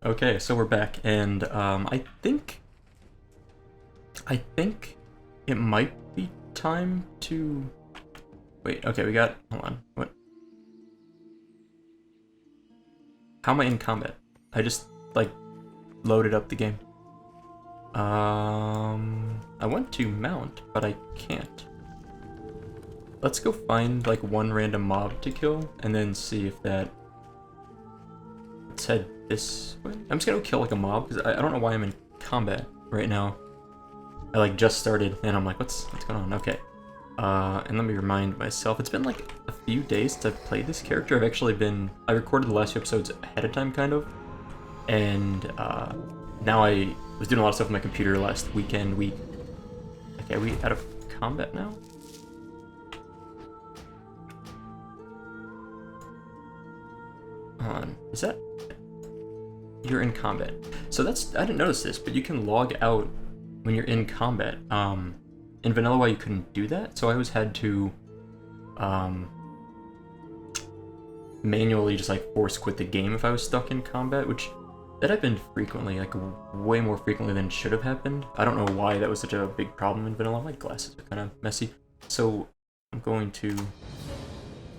Okay, so we're back, and I think it might be time to wait. Okay, hold on. What? How am I in combat? I just like loaded up the game. I want to mount, but I can't. Let's go find like one random mob to kill, and then see if that. Let's head this way. I'm just gonna go kill like a mob because I don't know why I'm in combat right now. I like just started and I'm like, what's going on? Okay. And let me remind myself, it's been like a few days since I've played this character. I recorded the last few episodes ahead of time kind of. And now I was doing a lot of stuff on my computer last week. Okay, are we out of combat now? Hold on, is that? You're in combat. So I didn't notice this, but you can log out when you're in combat. In Vanilla WoW you couldn't do that, so I always had to manually just like force quit the game if I was stuck in combat, which that happened frequently, like way more frequently than should have happened. I don't know why that was such a big problem in Vanilla. My glasses are kind of messy. So I'm going to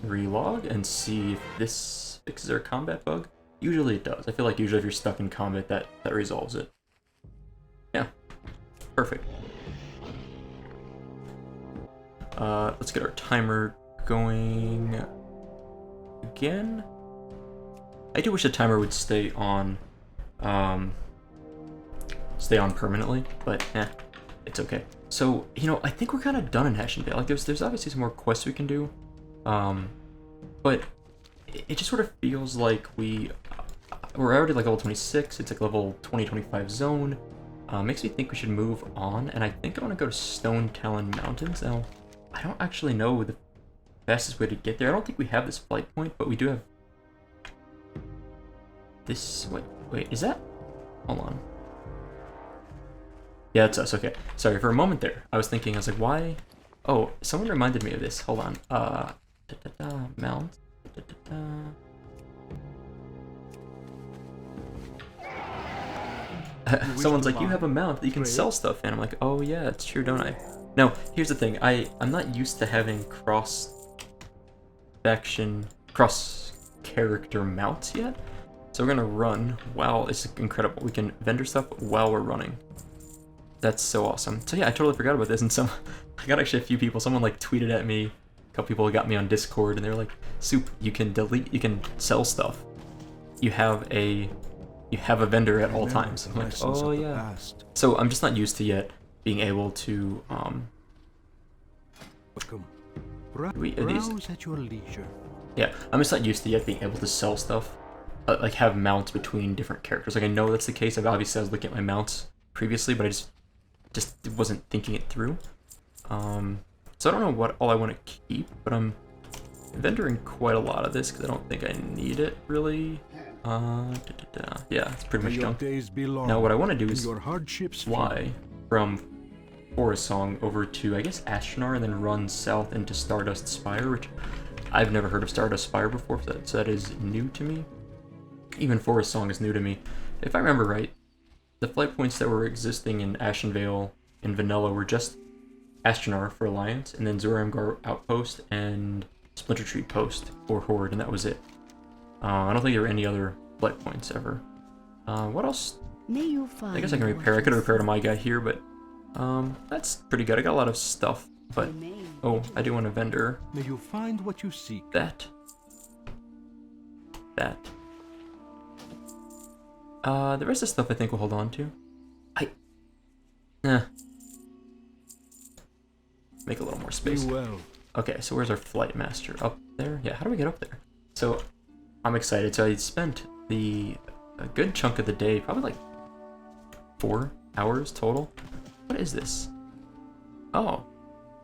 relog and see if this fixes our combat bug. Usually it does. I feel like usually if you're stuck in combat that resolves it. Yeah. Perfect. Let's get our timer going again. I do wish the timer would stay on permanently, but it's okay. So, I think we're kind of done in Ashendale. Like, there's obviously some more quests we can do, but it just sort of feels like we're already like level 26. It's like level 20-25 zone. Makes me think we should move on, and I think I want to go to Stonetalon Mountains. Now, I don't actually know the fastest way to get there. I don't think we have this flight point, but we do have this. Wait, is that? Hold on. Yeah, it's us. Okay. Sorry, for a moment there, I was like, why? Oh, someone reminded me of this. Hold on. Mount. Someone's like, you have a mount that you can sell stuff in. I'm like, oh yeah, it's true, don't I? Now, here's the thing. I'm not used to having cross-character mounts yet. So we're gonna run while it's incredible. We can vendor stuff while we're running. That's so awesome. So yeah, I totally forgot about this, and I got actually a few people. Someone like tweeted at me. A couple people got me on Discord, and they were like, "Soup, you can sell stuff. You have a vendor at all times." I'm like, oh yeah. So I'm just not used to yet being able to are these? At your leisure. Yeah, I'm just not used to yet being able to sell stuff, like have mounts between different characters. Like I know that's the case. I was looking at my mounts previously, but I just wasn't thinking it through. So I don't know what all I want to keep, but I'm vendoring quite a lot of this because I don't think I need it really. Yeah, it's pretty much done. Now what I want to do is fly from Forest Song over to, I guess, Ashnar, and then run south into Stardust Spire, which I've never heard of Stardust Spire before, so that is new to me. Even Forest Song is new to me. If I remember right, the flight points that were existing in Ashenvale and Vanilla were just Ashnar for Alliance, and then Zoramgar Outpost and Splinter Tree Post for Horde, and that was it. I don't think there were any other flight points ever. What else? I guess I can repair. I could have repaired my guy here, but that's pretty good. I got a lot of stuff, but oh, I do want a vendor. May you find what you seek. That. The rest of the stuff I think we'll hold on to. Make a little more space. Okay, so where's our flight master? Up there? Yeah, how do we get up there? So I'm excited. So I spent a good chunk of the day, probably like 4 hours total. What is this? Oh,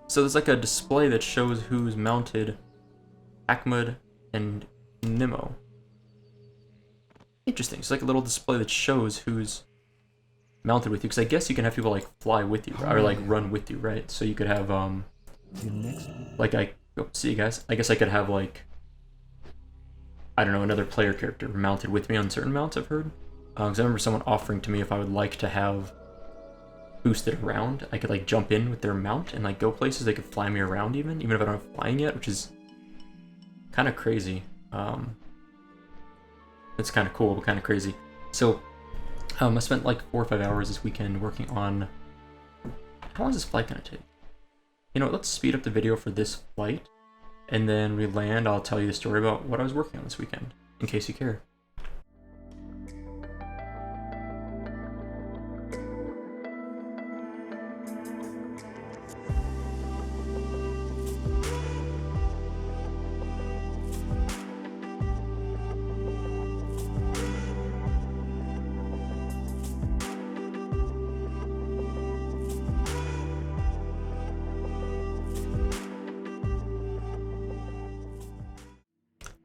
so there's like a display that shows who's mounted Ahmed and Nemo. Interesting. It's like a little display that shows who's mounted with you, because I guess you can have people like fly with you or like run with you, right? So you could have see you guys. I guess I could have like, I don't know, another player character mounted with me on certain mounts, I've heard. Because I remember someone offering to me if I would like to have boosted around, I could like jump in with their mount and like go places. They could fly me around even if I don't have flying yet, which is kind of crazy. It's kind of cool, but kind of crazy. So I spent like 4 or 5 hours this weekend working on... How long is this flight gonna take? You know what, let's speed up the video for this flight, and then we land, I'll tell you the story about what I was working on this weekend, in case you care.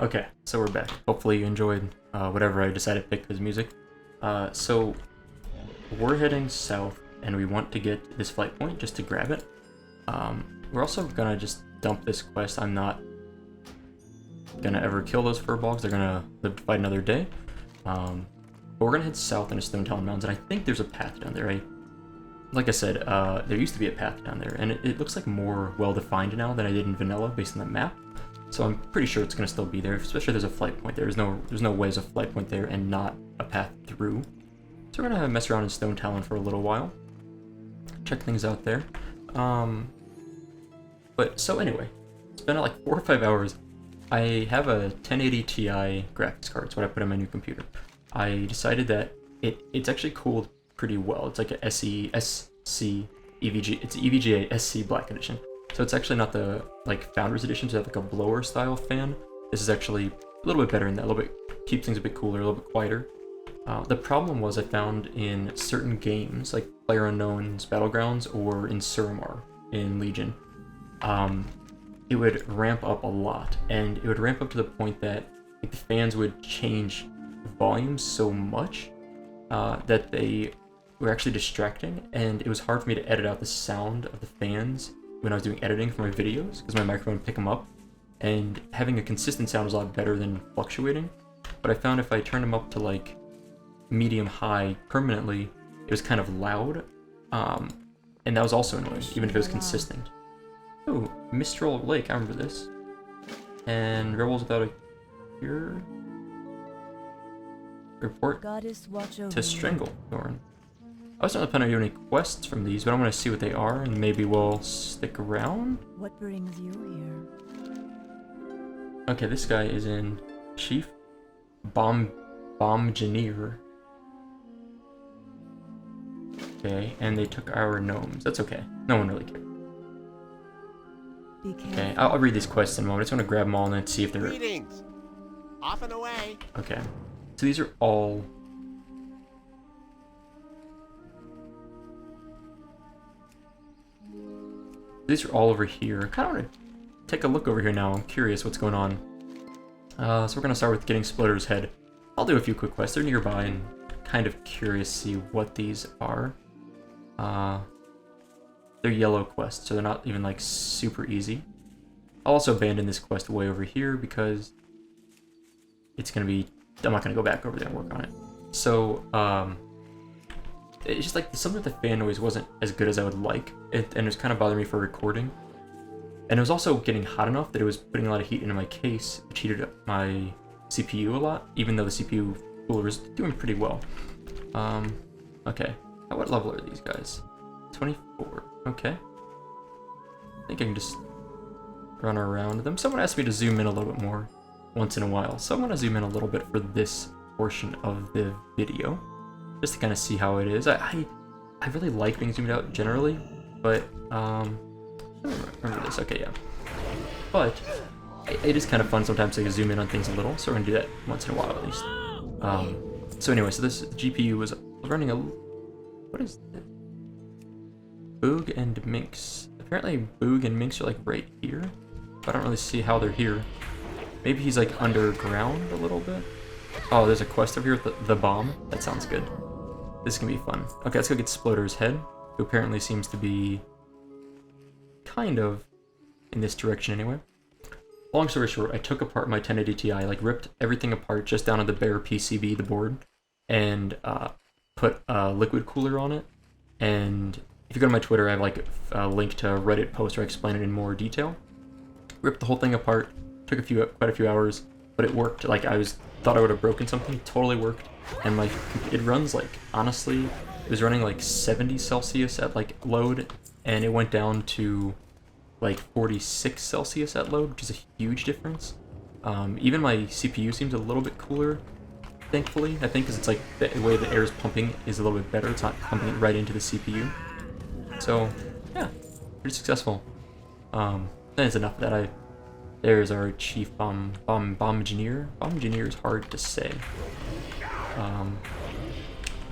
Okay, so we're back. Hopefully you enjoyed whatever I decided to pick as music. So we're heading south, and we want to get this flight point just to grab it. We're also gonna just dump this quest. I'm not gonna ever kill those furbolgs. They're gonna live to fight another day. But we're gonna head south into Stonetalon Mountains, and I think there's a path down there. Like I said, there used to be a path down there, and it looks like more well-defined now than I did in vanilla based on the map. So I'm pretty sure it's gonna still be there, especially if there's a flight point there. There's no way there's a flight point there and not a path through. So we're gonna mess around in Stonetalon for a little while, check things out there. But so anyway, it's been like 4 or 5 hours. I have a 1080 Ti graphics card. It's what I put on my new computer. I decided that it's actually cooled pretty well. It's like a SC EVG. It's EVGA SC Black Edition. So it's actually not the like Founders Edition, so have like a blower style fan. This is actually a little bit better than that, a little bit, keeps things a bit cooler, a little bit quieter. The problem was I found in certain games, like PlayerUnknown's Battlegrounds or in Suramar in Legion, it would ramp up a lot, and it would ramp up to the point that like, the fans would change volume so much that they were actually distracting, and it was hard for me to edit out the sound of the fans when I was doing editing for my videos, because my microphone would pick them up, and having a consistent sound was a lot better than fluctuating. But I found if I turned them up to like medium-high permanently, it was kind of loud, and that was also annoying, even if it was consistent. Oh, Mistral Lake, I remember this. And Rebels Without a Cure? Report to Stranglethorn. I was not planning on doing any quests from these, but I'm going to see what they are, and maybe we'll stick around. What brings you here? Okay, this guy is in Chief Bombgineer. Okay, and they took our gnomes. That's okay. No one really cared. Okay, I'll read these quests in a moment. I just want to grab them all and then see if they're... Greetings! Off and away! Okay. So these are all... These are all over here. I kind of want to take a look over here now. I'm curious what's going on. So we're going to start with getting Splitter's Head. I'll do a few quick quests. They're nearby and kind of curious to see what these are. They're yellow quests, so they're not even like super easy. I'll also abandon this quest way over here because it's going to be... I'm not going to go back over there and work on it. So, it's just like something with the fan noise wasn't as good as I would like, and it was kind of bothering me for recording. And it was also getting hot enough that it was putting a lot of heat into my case, which heated up my CPU a lot, even though the CPU cooler was doing pretty well. Okay. What level are these guys? 24. Okay. I think I can just run around them. Someone asked me to zoom in a little bit more once in a while, so I'm going to zoom in a little bit for this portion of the video, just to kind of see how it is. I really like being zoomed out generally, but I don't remember this. Okay, yeah. But it is kind of fun sometimes to zoom in on things a little, so we're gonna do that once in a while at least. So anyway, so this GPU was running a... What is this? Boog and Minx. Apparently Boog and Minx are like right here, but I don't really see how they're here. Maybe he's like underground a little bit. Oh, there's a quest over here with the bomb. That sounds good. This is gonna be fun. Okay, let's go get Splitter's Head, who apparently seems to be kind of in this direction anyway. Long story short, I took apart my 1080 Ti, like ripped everything apart just down to the bare PCB, the board, and put a liquid cooler on it. And if you go to my Twitter, I have like a link to a Reddit post where I explain it in more detail. Ripped the whole thing apart. Took quite a few hours, but it worked. Like thought I would have broken something. It totally worked. And like it runs like, honestly, it was running like 70 Celsius at like load, and it went down to like 46 Celsius at load, which is a huge difference. Even my CPU seems a little bit cooler, thankfully. I think because it's like the way the air is pumping is a little bit better. It's not pumping it right into the CPU. So yeah, pretty successful. That is enough of that. There's our chief bomb engineer. Bomb engineer is hard to say. I'm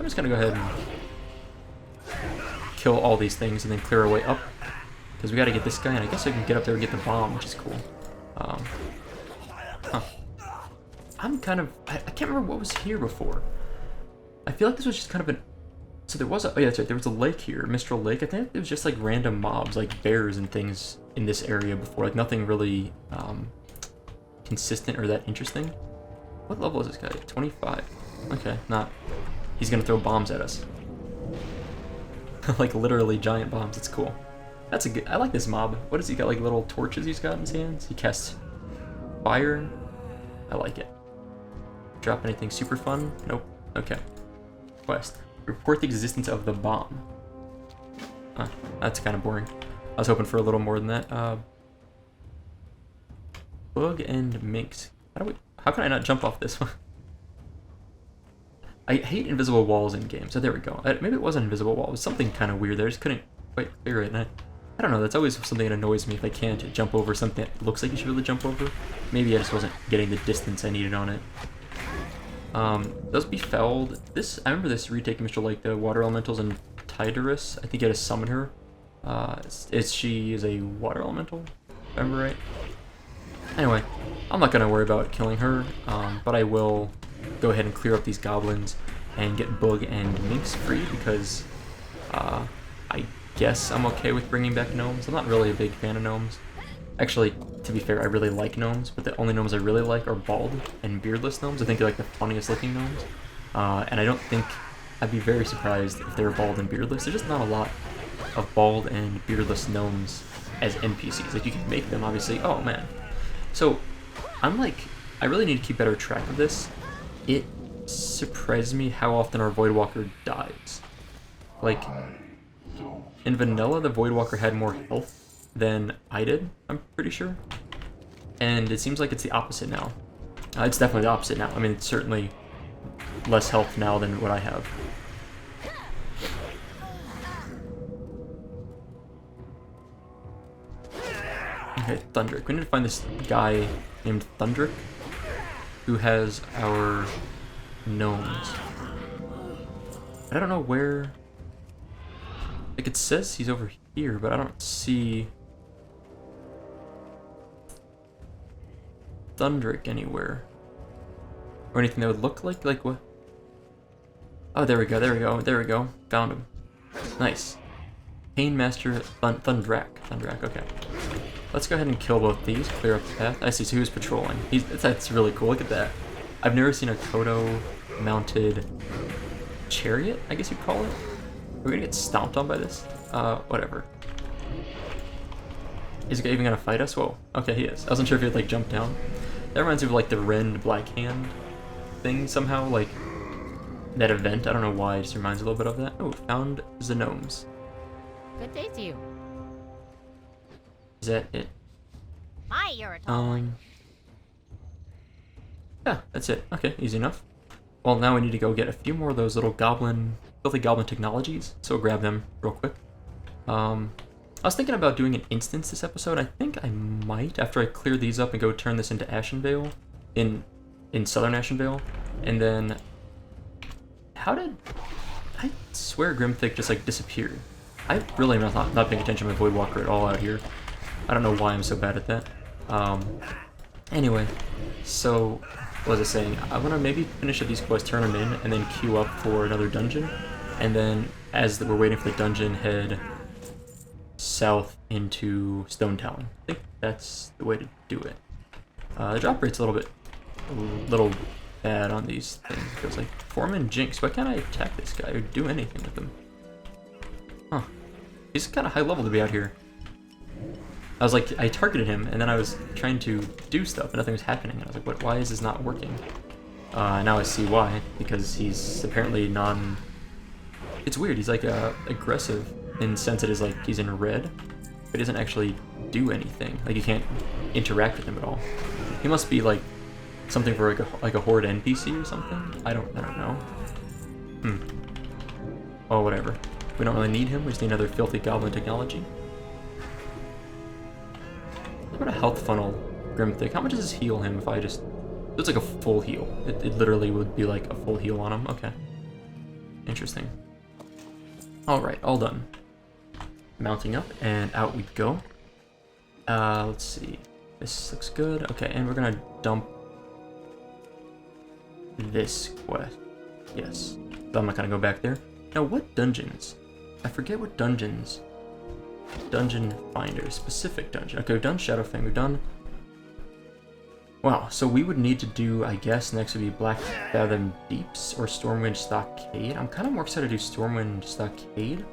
just gonna go ahead and kill all these things and then clear our way up, because we gotta get this guy, and I guess I can get up there and get the bomb, which is cool. I'm kind of, I can't remember what was here before. I feel like this was just kind of an, so there was a, oh yeah, that's right, there was a lake here, Mistral Lake. I think it was just like random mobs, like bears and things in this area before, like nothing really consistent or that interesting. What level is this guy? 25. Okay, not, he's gonna throw bombs at us. Like literally giant bombs, it's cool. That's a good, I like this mob. What has he got, like little torches he's got in his hands? He casts fire. I like it. Drop anything super fun? Nope. Okay. Quest. Report the existence of the bomb. That's kind of boring. I was hoping for a little more than that. Bug and Minx. How can I not jump off this one? I hate invisible walls in games. So there we go. Maybe it was an invisible wall. It was something kind of weird there. I just couldn't quite figure it. And I don't know. That's always something that annoys me if I can't jump over something that looks like you should really jump over. Maybe I just wasn't getting the distance I needed on it. Those Befelled. This, I remember this retake Mr. Like the water elementals and Tidorus. I think you had to summon her. She is a water elemental, if I remember right. Anyway, I'm not gonna worry about killing her, but I will go ahead and clear up these goblins and get Bug and Minx free, because I guess I'm okay with bringing back gnomes. I'm not really a big fan of gnomes. Actually, to be fair, I really like gnomes, but the only gnomes I really like are bald and beardless gnomes. I think they're like the funniest looking gnomes. And I don't think, I'd be very surprised if they were bald and beardless. There's just not a lot of bald and beardless gnomes as NPCs. Like, you can make them, obviously. Oh, man. So, I'm like, I really need to keep better track of this. It surprised me how often our Voidwalker dies. Like, in vanilla, the Voidwalker had more health than I did, I'm pretty sure. And it seems like it's the opposite now. It's definitely the opposite now. I mean, it's certainly less health now than what I have. Okay, Thundrick. We need to find this guy named Thundrick who has our gnomes. I don't know where... Like, it says he's over here, but I don't see Thundrick anywhere. Or anything that would look like what? Oh, there we go, there we go, there we go. Found him. Nice. Painmaster Thundrak. Thundrak, okay. Let's go ahead and kill both these, clear up the path. I see, so he was patrolling. That's really cool, look at that. I've never seen a Kodo-mounted chariot, I guess you'd call it. We're gonna get stomped on by this? Whatever. Is he even gonna fight us? Whoa, okay, he is. I wasn't sure if he'd, like, jump down. That reminds me of, like, the Rend Black Hand thing somehow, like, that event. I don't know why, it just reminds a little bit of that. Oh, found the gnomes. Good day to you. Is that it? My, you're a tall one. Yeah, that's it. Okay, easy enough. Well, now we need to go get a few more of those little filthy goblin technologies, so we'll grab them real quick. I was thinking about doing an instance this episode. I think I might, after I clear these up and go turn this into Ashenvale, in Southern Ashenvale, and then... How did... I swear Grimthick just, like, disappeared. I really am not paying attention to my Voidwalker at all out here. I don't know why I'm so bad at that. Anyway, so... What was I saying? I want to maybe finish up these quests, turn them in, and then queue up for another dungeon. And then, as we're waiting for the dungeon, head south into Stonetalon. I think that's the way to do it. The drop rate's a little bad on these things. It feels like Foreman Jinx. Why can't I attack this guy or do anything with him? Huh. He's kind of high level to be out here. I was like, I targeted him, and then I was trying to do stuff, and nothing was happening. And I was like, what? Why is this not working? Now I see why. Because he's apparently It's weird. He's like aggressive in the sense that is like he's in red, but he doesn't actually do anything. Like you can't interact with him at all. He must be like something for like a horde NPC or something. I don't know. Oh, whatever. We don't really need him. We just need another filthy goblin technology. What about a health funnel, Grimthick? How much does this heal him if I just... It's like a full heal. It literally would be like a full heal on him. Okay. Interesting. Alright, all done. Mounting up, and out we go. Let's see. This looks good. Okay, and we're gonna dump this quest. Yes. So I'm not gonna go back there. Now, what dungeons? I forget what dungeons. Dungeon Finder. Specific dungeon. Okay, we've done Shadowfang. We've done... Wow, so we would need to do, I guess, next would be Blackfathom Deeps or Stormwind Stockade. I'm kind of more excited to do Stormwind Stockade,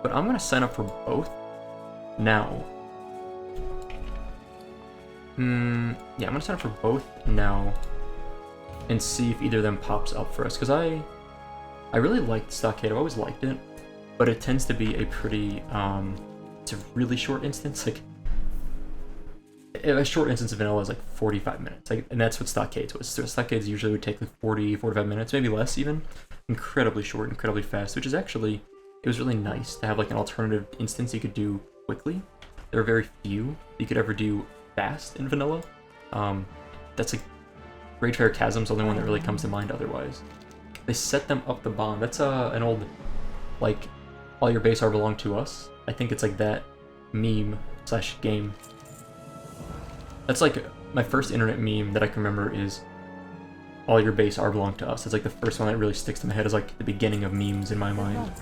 but I'm going to sign up for both now. Yeah, I'm going to sign up for both now and see if either of them pops up for us, because I really liked Stockade. I've always liked it, but it tends to be a pretty, it's a really short instance, like, a short instance of vanilla is like 45 minutes, like, and that's what Stockades was. So Stockades usually would take like 40, 45 minutes, maybe less even. Incredibly short, incredibly fast, which is actually, it was really nice to have like an alternative instance you could do quickly. There are very few you could ever do fast in vanilla. That's like, Ragefair Chasm's the only one that really comes to mind otherwise. They set them up the bomb. That's an old, like, all your base are belong to us. I think it's like that meme / game. That's like my first internet meme that I can remember is all your base are belong to us. It's like the first one that really sticks to my head is like the beginning of memes in my mind.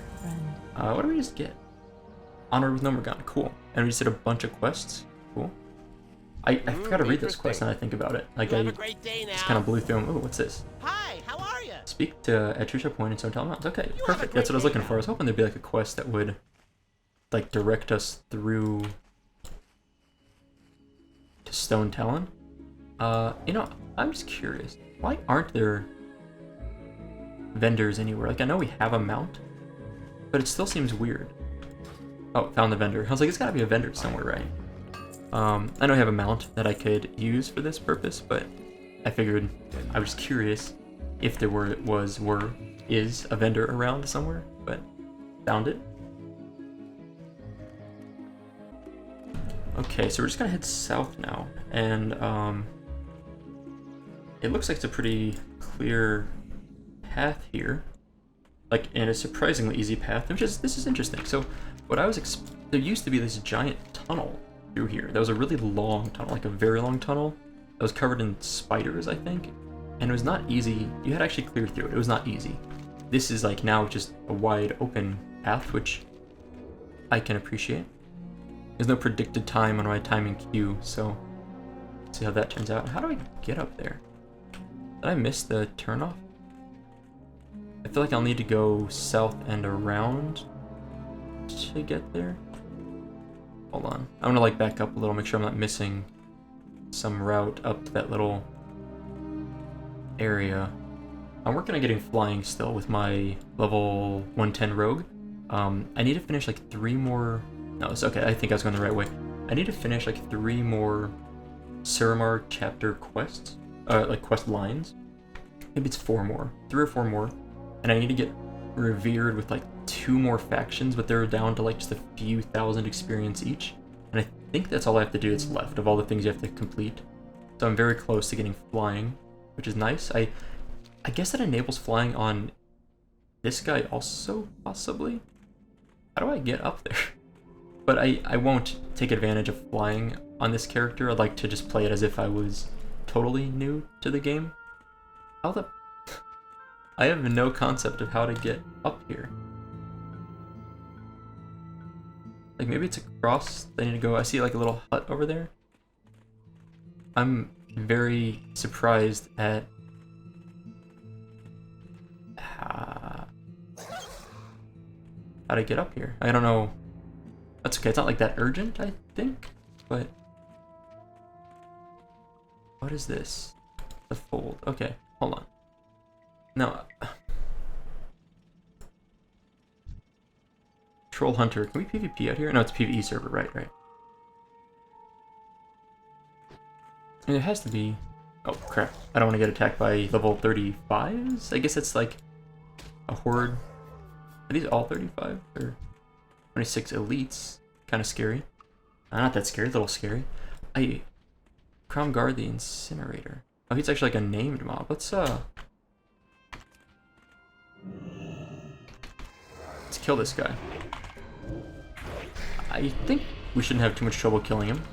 What do we just get? Honored with Nomergon. Cool. And we just did a bunch of quests. Cool. I forgot to read this quest now that I think about it. Like I just kind of blew through them. Ooh, what's this? Hi, how are you? Speak to Atrisha Point in Stonetalon Mountains. Okay, perfect. That's what I was looking for. I was hoping there'd be like a quest that would like direct us through to Stonetalon. You know, I'm just curious. Why aren't there vendors anywhere? Like I know we have a mount, but it still seems weird. Oh, found the vendor. I was like, it's gotta be a vendor somewhere, right? I know I have a mount that I could use for this purpose, but I figured I was curious if there is a vendor around somewhere, but found it. Okay, so we're just gonna head south now, and it looks like it's a pretty clear path here, like, and a surprisingly easy path. This is interesting. So, what I was there used to be this giant tunnel through here. That was a really long tunnel, like a very long tunnel that was covered in spiders, I think, and it was not easy. You had to actually clear through it. It was not easy. This is like now just a wide open path, which I can appreciate. There's no predicted time on my timing queue, so let's see how that turns out. How do I get up there? Did I miss the turnoff? I feel like I'll need to go south and around to get there. Hold on. I'm gonna like back up a little, make sure I'm not missing some route up to that little area. I'm working on getting flying still with my level 110 rogue. I need to finish like 3 more... No, it's okay. I think I was going the right way. I need to finish like 3 more Suramar chapter quests, like quest lines. Maybe it's 4 more, 3 or 4 more, and I need to get revered with like 2 more factions, but they're down to like just a few thousand experience each, and I think that's all I have to do that's left of all the things you have to complete. So I'm very close to getting flying, which is nice. I guess that enables flying on this guy also, possibly? How do I get up there? But I won't take advantage of flying on this character. I'd like to just play it as if I was totally new to the game. How the... I have no concept of how to get up here. Like maybe it's across, I need to go, I see like a little hut over there. I'm very surprised at how to get up here. I don't know. That's okay. It's not like that urgent, I think. But what is this? The fold. Okay, hold on. No. Troll Hunter. Can we PvP out here? No, it's PvE server. Right, right. And it has to be... Oh, crap. I don't want to get attacked by level 35s? I guess it's like a horde. Are these all 35? Or 26 elites? Kind of scary. Not that scary, a little scary. Crown Guard the Incinerator. Oh, he's actually like a named mob. Let's kill this guy. I think we shouldn't have too much trouble killing him.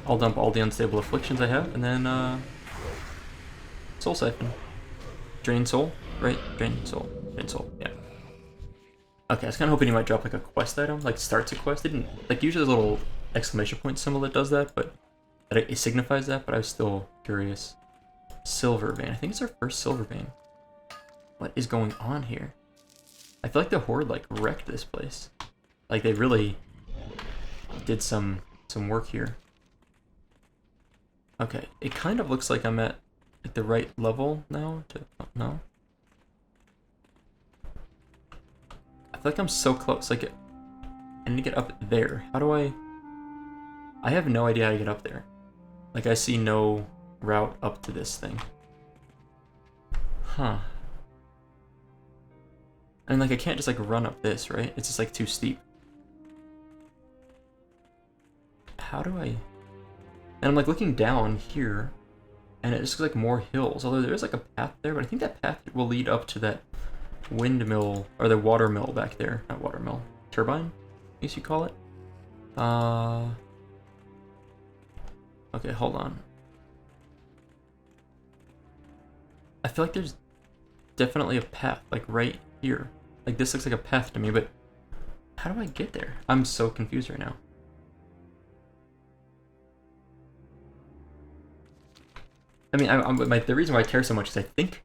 I'll dump all the unstable afflictions I have, and then, Soul Siphon. Drain Soul, right? Drain Soul. Drain Soul, yeah. Okay, I was kind of hoping he might drop, like, a quest item, like, starts a quest. It didn't, like, usually there's a little exclamation point symbol that does that, but it signifies that, but I was still curious. Silver Vein. I think it's our first Silver Vein. What is going on here? I feel like the Horde, like, wrecked this place. Like, they really did some work here. Okay, it kind of looks like I'm at the right level now. No? I feel like I'm so close. Like, I need to get up there. How do I have no idea how to get up there. Like, I see no route up to this thing. Huh. And like, I can't just like run up this, right? It's just like too steep. How do I... And I'm like looking down here, and it just looks like more hills. Although there is like a path there, but I think that path will lead up to that windmill, or the water mill back there. Not water mill. Turbine, I guess you call it. Okay, hold on. I feel like there's definitely a path, like right here. Like this looks like a path to me, but how do I get there? I'm so confused right now. I mean, the reason why I care so much is I think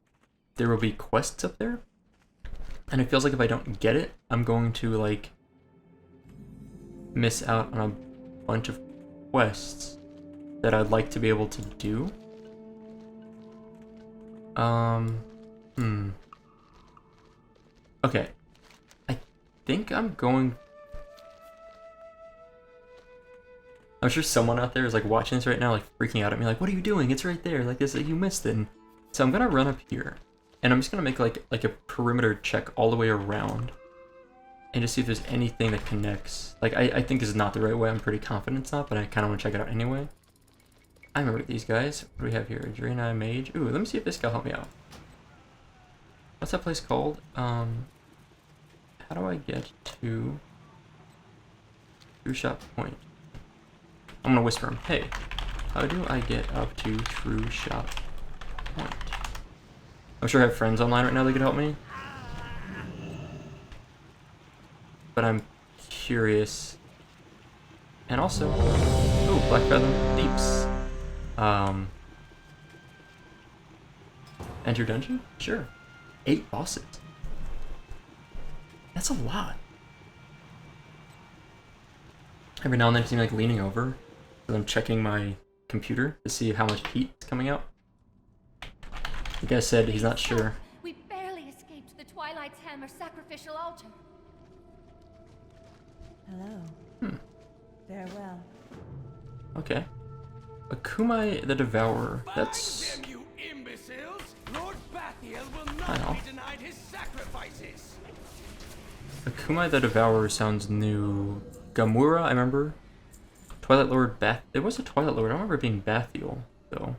there will be quests up there, and it feels like if I don't get it, I'm going to like miss out on a bunch of quests that I'd like to be able to do. Okay. I think I'm going... I'm sure someone out there is like watching this right now, like freaking out at me, like, what are you doing? It's right there. Like this, you missed it. So I'm gonna run up here, and I'm just gonna make like a perimeter check all the way around, and just see if there's anything that connects. Like I think this is not the right way. I'm pretty confident it's not, but I kind of want to check it out anyway. I remember these guys. What do we have here? Draenei Mage. Ooh, let me see if this guy will help me out. What's that place called? How do I get to True Shot Point? I'm gonna whisper him. Hey, how do I get up to True Shot Point? I'm sure I have friends online right now that could help me. But I'm curious. And also, oh, Blackfathom Deeps. Enter dungeon? Sure. 8 bosses. That's a lot. Every now and then I see me like leaning over as I'm checking my computer to see how much heat is coming out. The guy said he's not sure. We barely escaped the Twilight's Hammer sacrificial altar. Hello. Farewell. Okay. Akumai the Devourer. That's... Them, you imbeciles! Lord Bathiel will I know. not be denied his sacrifices. Akumai the Devourer sounds new. Gamura, I remember. Twilight Lord Bath... There was a Twilight Lord. I don't remember it being Bathiel, though.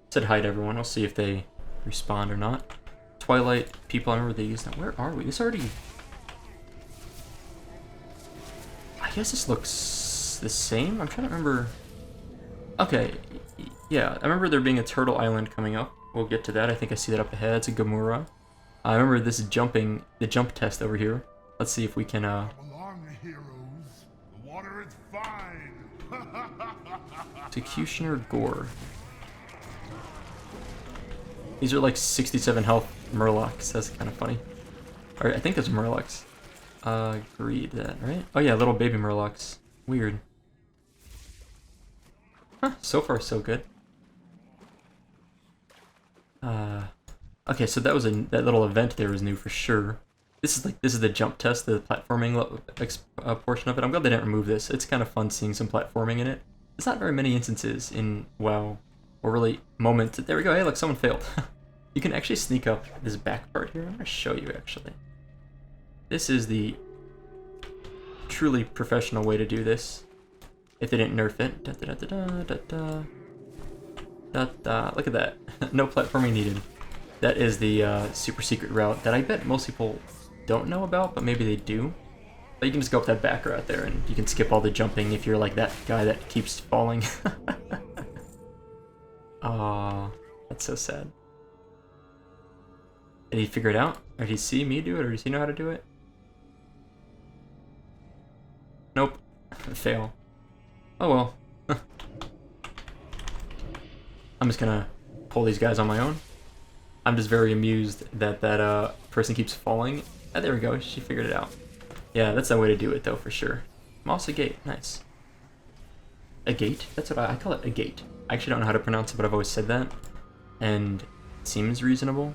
Said hi to everyone. We'll see if they respond or not. Twilight people, I remember these. Now, where are we? This already... I guess this looks the same? I'm trying to remember... Okay, yeah. I remember there being a Turtle Island coming up. We'll get to that. I think I see that up ahead. It's a Gamura. I remember this jumping... The jump test over here. Let's see if we can, Come along, heroes. The water is fine. Executioner Gore. These are like 67 health Murlocs. That's kind of funny. Or I think it's Murlocs. Agreed that, right? Oh yeah, little baby Murlocs. Weird. Huh, so far so good. Okay, so that was that little event there was new for sure. This is the jump test, the platforming portion of it. I'm glad they didn't remove this. It's kind of fun seeing some platforming in it. There's not very many instances in WoW, or really moments. There we go. Hey, look, someone failed. You can actually sneak up this back part here. I'm gonna show you actually. This is the truly professional way to do this. If they didn't nerf it. Da, da, da, da, da, da, da, da. Look at that. No platforming needed. That is the super secret route that I bet most people don't know about, but maybe they do. But you can just go up that back route there, and you can skip all the jumping if you're like that guy that keeps falling. Aw, that's so sad. Did he figure it out? Or did he see me do it, or does he know how to do it? Nope. Fail. Oh well. I'm just gonna pull these guys on my own. I'm just very amused that that person keeps falling. Ah, there we go. She figured it out. Yeah, that's the way to do it, though, for sure. Moss a gate. Nice. A gate? That's what I call it, a gate. I actually don't know how to pronounce it, but I've always said that. And it seems reasonable.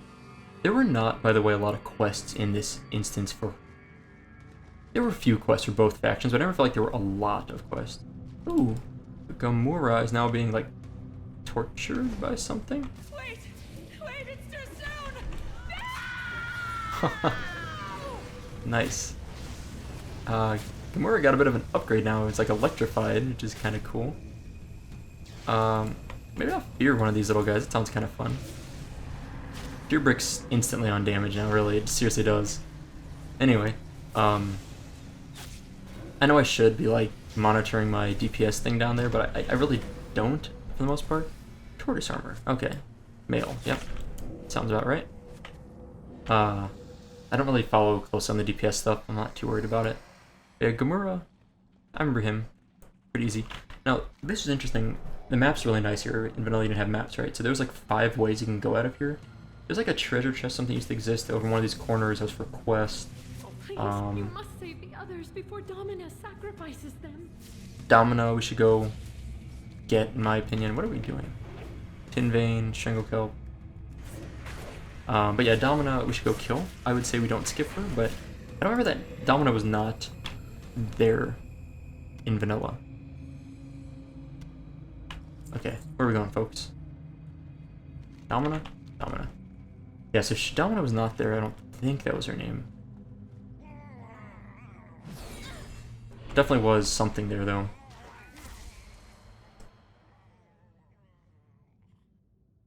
There were not, by the way, a lot of quests in this instance for... There were a few quests for both factions, but I never felt like there were a lot of quests. Ooh. Gamora is now being, like, tortured by something? Wait, it's too soon. Nice. Gamora got a bit of an upgrade now. It's like electrified, which is kind of cool. Maybe I'll fear one of these little guys. It sounds kind of fun. Fear Brick's instantly on damage now, really. It seriously does. Anyway, I know I should be like monitoring my DPS thing down there, but I really don't for the most part. Tortoise armor. Okay. Male. Yep. Sounds about right. I don't really follow close on the DPS stuff. I'm not too worried about it. Yeah, Gamora. I remember him. Pretty easy. Now, this is interesting. The map's really nice here. In vanilla, you didn't have maps, right? So there's like 5 ways you can go out of here. There's like a treasure chest, something used to exist over one of these corners. That was for quest. Oh, please, you must save the others before Dominus sacrifices them. Domino, we should go get, in my opinion. What are we doing? Tin Vein, Shango Kelp. But yeah, Domina, we should go kill. I would say we don't skip her, but I don't remember that Domina was not there in vanilla. Okay, where are we going, folks? Domina? Domina. Yeah, so Domina was not there. I don't think that was her name. Definitely was something there, though.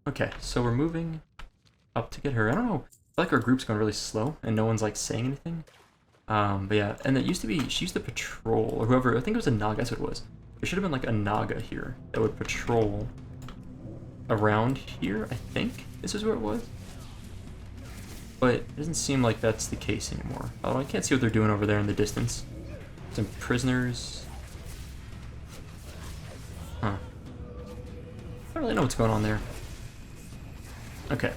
Okay, so we're moving up to get her. I don't know. I feel like our group's going really slow, and no one's like saying anything. But yeah, and it used to be, she used to patrol, or whoever, I think it was a Naga, that's what it was. There should have been like a Naga here that would patrol around here, I think this is where it was. But it doesn't seem like that's the case anymore. Oh, I can't see what they're doing over there in the distance. Some prisoners. Huh. I don't really know what's going on there. Okay.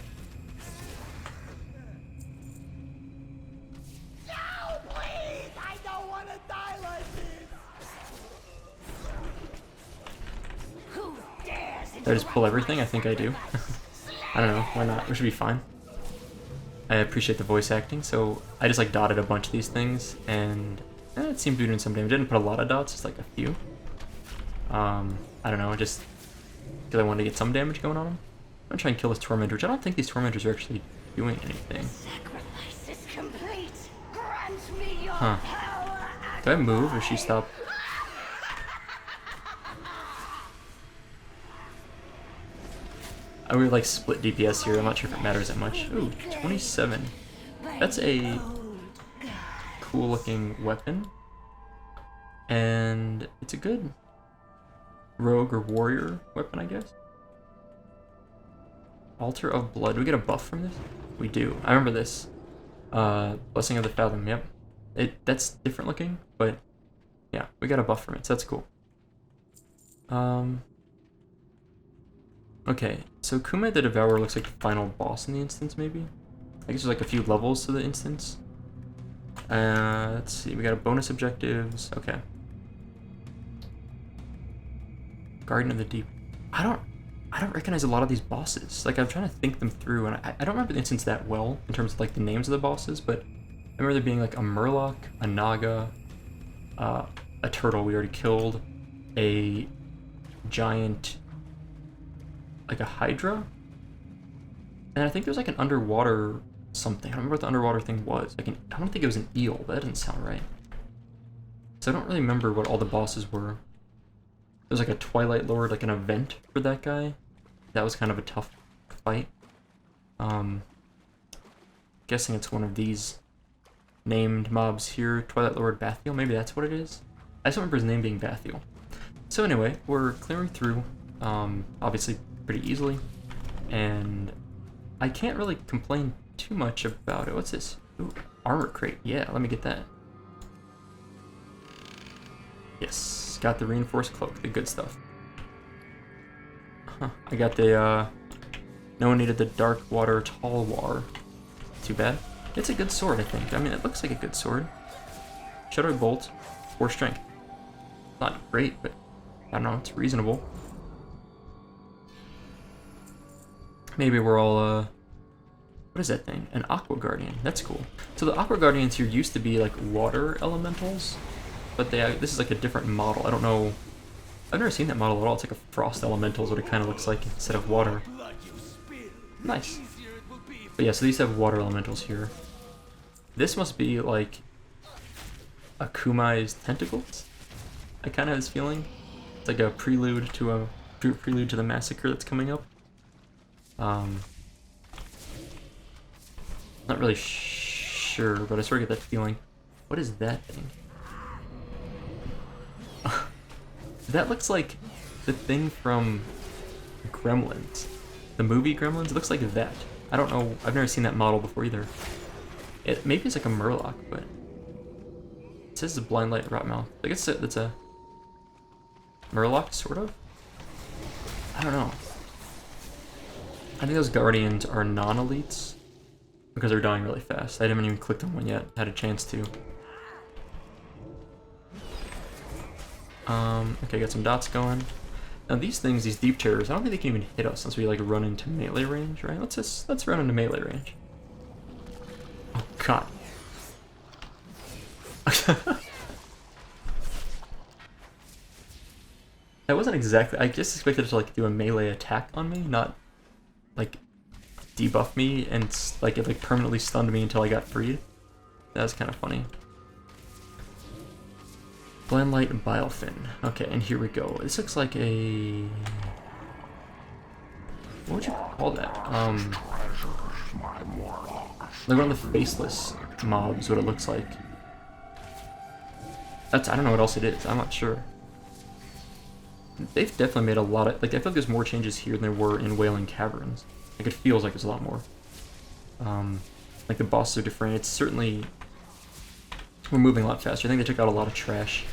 No, please! I don't want to die like this! Who dares? Did I just pull everything? I think I do. I don't know. Why not? We should be fine. I appreciate the voice acting, so I just like dotted a bunch of these things, and it seemed to be doing some damage. I didn't put a lot of dots, just like a few. I don't know, just because I wanted to get some damage going on them. I'm gonna try and kill this Tormentor, which I don't think these Tormentors are actually doing anything. Sacrifice is complete. Grant me your Huh. power. Do I move or she stop? I would like split DPS here. I'm not sure if it matters that much. Ooh, 27. That's a cool looking weapon. And it's a good rogue or warrior weapon, I guess. Altar of Blood. Do we get a buff from this? We do. I remember this. Blessing of the Fathom, yep. That's different looking, but yeah, we got a buff from it, so that's cool. Okay, so Kume the Devourer looks like the final boss in the instance, maybe? I guess there's like a few levels to the instance. Let's see, we got a bonus objectives. Okay. Garden of the Deep. I don't recognize a lot of these bosses. Like, I'm trying to think them through, and I don't remember the instance that well in terms of like the names of the bosses, but I remember there being like a Murloc, a Naga, a turtle we already killed, a giant, like a Hydra, and I think there was like an underwater something. I don't remember what the underwater thing was. I don't think it was an eel, but that doesn't sound right. So I don't really remember what all the bosses were. There's like a Twilight Lord, like an event for that guy. That was kind of a tough fight. Guessing it's one of these named mobs here. Twilight Lord Bathiel, maybe that's what it is. I just remember his name being Bathiel. So anyway, we're clearing through, obviously pretty easily, and I can't really complain too much about it. What's this? Ooh, armor crate. Yeah, let me get that. Yes, got the reinforced cloak, the good stuff. Huh, I got the, no one needed the dark water Talwar. Too bad. It's a good sword, I think. I mean, it looks like a good sword. Shadow Bolt, 4 strength. Not great, but I don't know, it's reasonable. Maybe we're all, what is that thing? An Aqua Guardian. That's cool. So the Aqua Guardians here used to be like water elementals, but this is like a different model. I don't know. I've never seen that model at all. It's like a frost elemental is what it kind of looks like instead of water. Nice. But yeah, so these have water elementals here. This must be like Akumai's tentacles. I kind of have this feeling. It's like a prelude to the massacre that's coming up. Not really sure, but I sort of get that feeling. What is that thing? That looks like the thing from Gremlins. The movie Gremlins? It looks like that. I don't know. I've never seen that model before either. Maybe it's like a Murloc, but it says it's a blind light rot mouth. I guess that's a Murloc, sort of? I don't know. I think those Guardians are non-elites because they're dying really fast. I haven't even clicked on one yet. Had a chance to. Okay, got some dots going. Now these things, these deep terrors, I don't think they can even hit us unless we like run into melee range, right? Let's run into melee range. Oh god. That wasn't exactly. I just expected it to like do a melee attack on me, not like debuff me and like it like permanently stunned me until I got freed. That was kind of funny. Blind Light and Bilefin. Okay, and here we go. This looks like a... What would you call that? Like one of the faceless mobs, what it looks like. I don't know what else it is. I'm not sure. They've definitely made a lot of... Like, I feel like there's more changes here than there were in Wailing Caverns. Like, it feels like there's a lot more. Like, the bosses are different. It's certainly... We're moving a lot faster. I think they took out a lot of trash.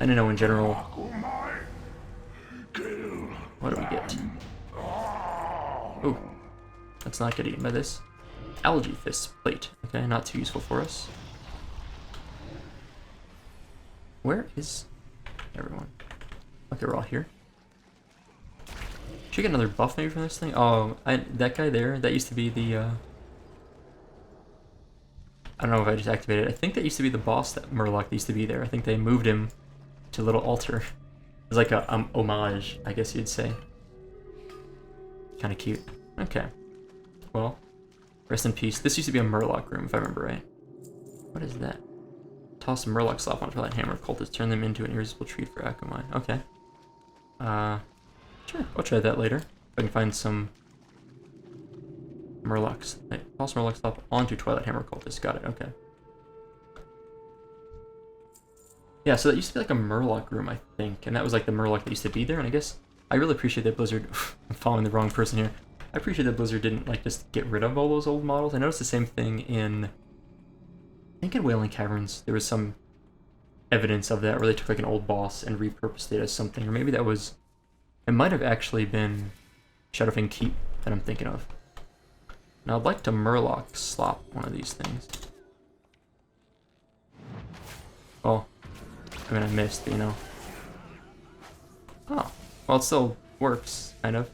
I don't know in general. What do we get? Oh, let's not get eaten by this. Algae Fist Plate. Okay, not too useful for us. Where is everyone? Okay, we're all here. Should we get another buff maybe from this thing? Oh, that guy there, that used to be the, I don't know if I just activated it. I think that used to be the boss that Murloc used to be there. I think they moved him to a little altar. It's like a homage, I guess you'd say. Kind of cute. Okay. Well, rest in peace. This used to be a Murloc room, if I remember right. What is that? Toss a Murloc slop onto that hammer cultist. Turn them into an irresistible treat for Akamai. Okay. Sure. I'll try that later. If I can find some Murlocs. Toss Murloc slop onto Twilight Hammer cultist. Got it. Okay. Yeah, so that used to be like a Murloc room, I think, and that was like the Murloc that used to be there, and I guess I really appreciate that Blizzard, I'm following the wrong person here, I appreciate that Blizzard didn't like just get rid of all those old models. I noticed the same thing in, I think in Wailing Caverns, there was some evidence of that, where they took like an old boss and repurposed it as something, or maybe that was, it might have actually been Shadowfang Keep that I'm thinking of. Now I'd like to Murloc slop one of these things. I mean, I missed, but, you know. Oh, well, it still works, kind of.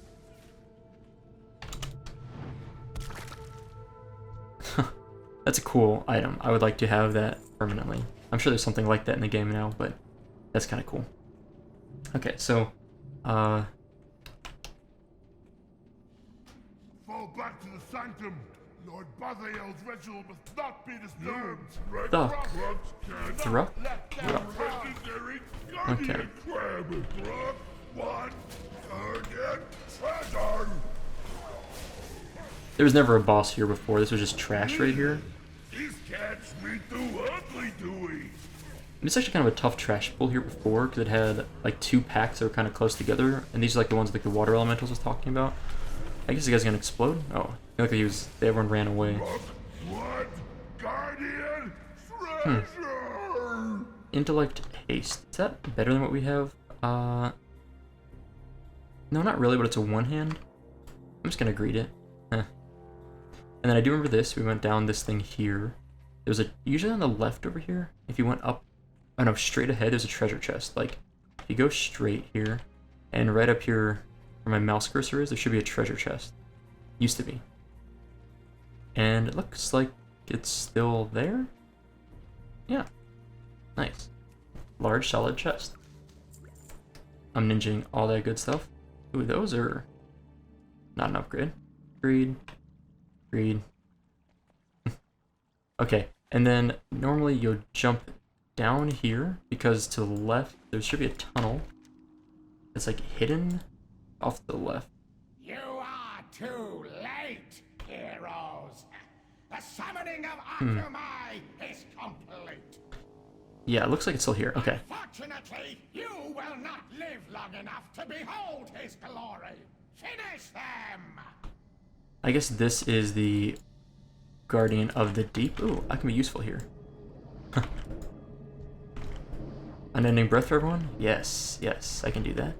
That's a cool item. I would like to have that permanently. I'm sure there's something like that in the game now, but that's kind of cool. Okay, so, Fall back to the sanctum. Lord Bathael's ritual must not be disturbed. Duck. Thruck? Legendary guardian crab. Thruck. One target treasure. There was never a boss here before. This was just trash right here. These cats meet too ugly, do we? And it's actually kind of a tough trash pull here before, because it had like 2 packs that were kind of close together, and these are like the ones like the water elementals was talking about. I guess the guy's gonna explode. Oh, I feel like everyone ran away. What? Guardian treasure. Intellect haste. Is that better than what we have? No, not really, but it's a one-hand. I'm just gonna greet it. Huh. And then I do remember this. We went down this thing here. There's a usually on the left over here. If you went up, oh no, straight ahead, there's a treasure chest. Like, if you go straight here, and right up here where my mouse cursor is, there should be a treasure chest. Used to be. And it looks like it's still there. Yeah. Nice. Large solid chest. I'm ninjing all that good stuff. Ooh, those are not an upgrade. Greed. Greed. Okay, and then normally you'll jump down here because to the left there should be a tunnel. It's like hidden off to the left. You are too late, heroes. The summoning of Akamai is complete. Yeah, it looks like it's still here. Okay. Fortunately, you will not live long enough to behold his glory. Finish them! I guess this is the Guardian of the Deep. Ooh, I can be useful here. Unending breath for everyone? Yes, yes, I can do that.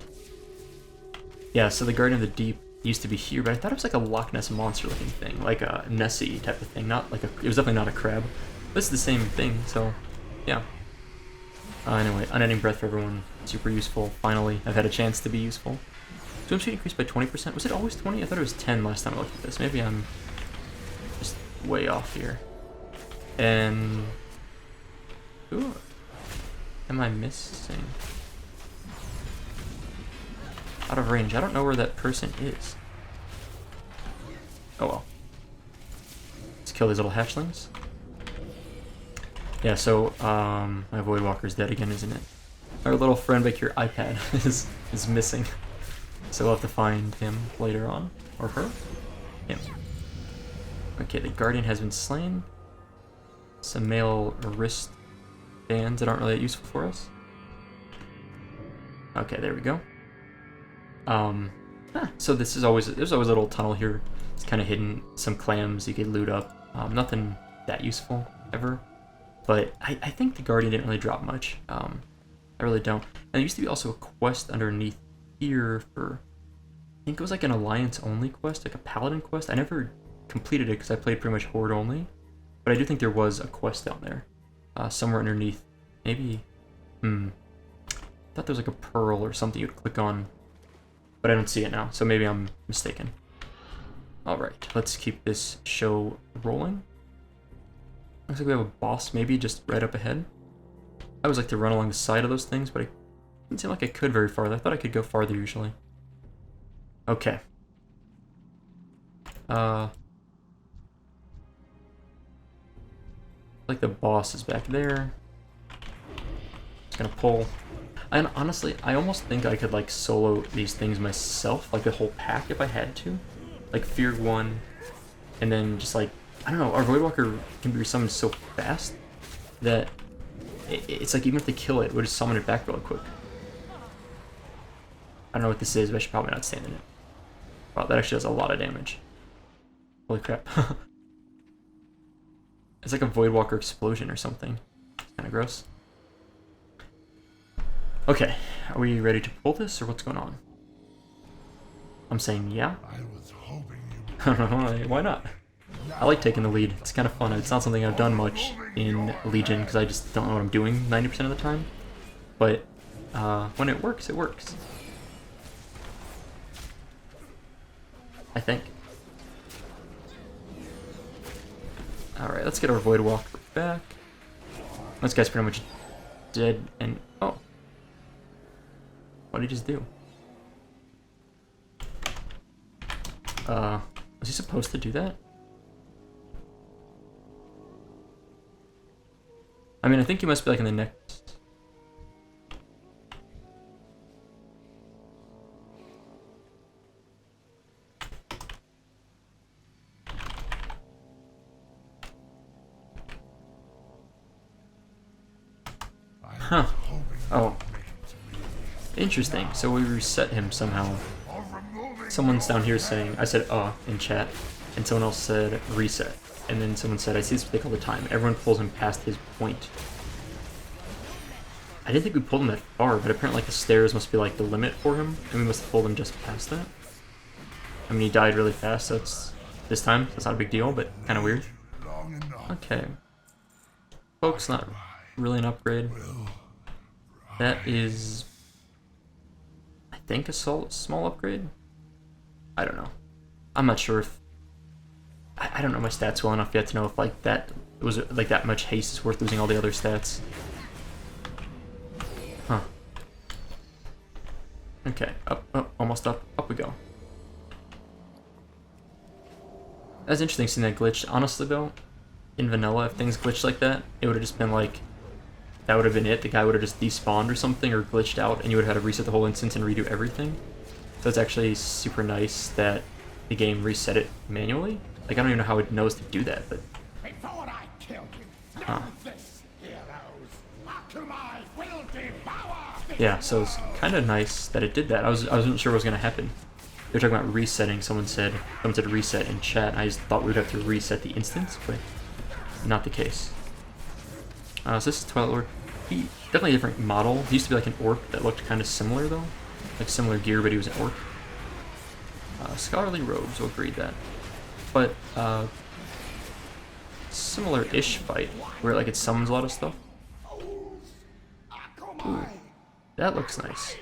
Yeah, so the Guardian of the Deep used to be here, but I thought it was like a Loch Ness monster looking thing, like a Nessie type of thing, not like a, it was definitely not a crab. But it's the same thing, so yeah. Anyway, unending breath for everyone, super useful. Finally, I've had a chance to be useful. Swim speed increased by 20%. Was it always 20? I thought it was 10 last time I looked at this. Maybe I'm just way off here. And who am I missing? Out of range. I don't know where that person is. Oh well. Let's kill these little hatchlings. Yeah, so my Voidwalker's dead again, isn't it? Our little friend back here, iPad, is missing. So we'll have to find him later on. Or her? Him. Okay, the Guardian has been slain. Some male wrist bands that aren't really that useful for us. Okay, there we go. So this is always, there's always a little tunnel here. It's kind of hidden. Some clams you could loot up. Nothing that useful ever. But I think the Guardian didn't really drop much. I really don't. And there used to be also a quest underneath here for, I think it was like an alliance only quest, like a paladin quest. I never completed it because I played pretty much horde only, but I do think there was a quest down there, somewhere underneath. Maybe, I thought there was like a pearl or something you'd click on, but I don't see it now, so maybe I'm mistaken. All right, let's keep this show rolling. Looks like we have a boss maybe just right up ahead. I always like to run along the side of those things, but it didn't seem like I could very far. I thought I could go farther usually. Okay. Like the boss is back there. Just gonna pull. And honestly, I almost think I could like solo these things myself, like the whole pack if I had to. Like Fear 1, and then just like, I don't know, our Voidwalker can be summoned so fast that it's like even if they kill it, we'll just summon it back really quick. I don't know what this is, but I should probably not stand in it. Wow, that actually does a lot of damage. Holy crap. It's like a Voidwalker explosion or something. It's kind of gross. Okay, are we ready to pull this, or what's going on? I'm saying yeah. I was hoping you I don't know, why not? I like taking the lead. It's kind of fun. It's not something I've done much in Legion because I just don't know what I'm doing 90% of the time. but when it works, it works. I think. Alright, let's get our Void Walker back. This guy's pretty much dead and... Oh. What did he just do? Was he supposed to do that? I mean, I think he must be like in the next... Huh. Oh. Interesting. So we reset him somehow. Someone's down here saying, I said in chat, and someone else said reset. And then someone said, I see this mistake all the time. Everyone pulls him past his point. I didn't think we pulled him that far, but apparently like the stairs must be like the limit for him, and we must have pulled him just past that. I mean, he died really fast, so that's this time. That's not a big deal, but kind of weird. Okay. Folks, not really an upgrade. That is, I think, a small upgrade. I don't know. I'm not sure if I don't know my stats well enough yet to know if like that was like that much haste is worth losing all the other stats. Huh. Okay, up, almost up we go. That's interesting seeing that glitch. Honestly though, in vanilla, if things glitched like that, it would have just been like, that would have been it. The guy would have just despawned or something, or glitched out, and you would have had to reset the whole instance and redo everything. So it's actually super nice that the game reset it manually. Like, I don't even know how it knows to do that, but... Before I kill you, know this, heroes. Akumai will devour the Yeah, so it's kind of nice that it did that. I wasn't sure what was going to happen. They were talking about resetting. Someone said reset in chat. I just thought we would have to reset the instance, but not the case. So this is Twilight Lord. He definitely a different model. He used to be like an orc that looked kind of similar though, like similar gear, but he was an orc. Scholarly robes, we'll agree that. But similar-ish fight where like it summons a lot of stuff. Ooh, that looks nice.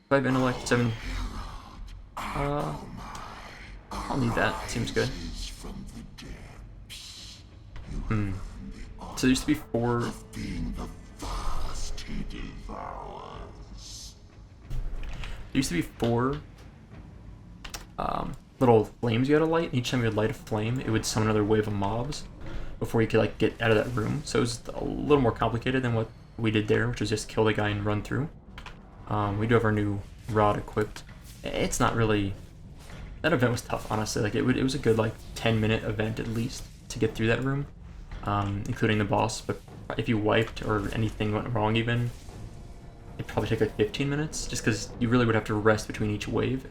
5 intellect, 7. I'll need that. Seems good. So there used to be 4. There used to be 4 little flames you had to light. Each time you would light a flame, it would summon another wave of mobs before you could like get out of that room. So it was a little more complicated than what we did there, which was just kill the guy and run through. We do have our new rod equipped. It's not really... That event was tough, honestly. Like it was a good like 10-minute event at least to get through that room, including the boss. But if you wiped or anything went wrong even, it'd probably take like 15 minutes, just because you really would have to rest between each wave.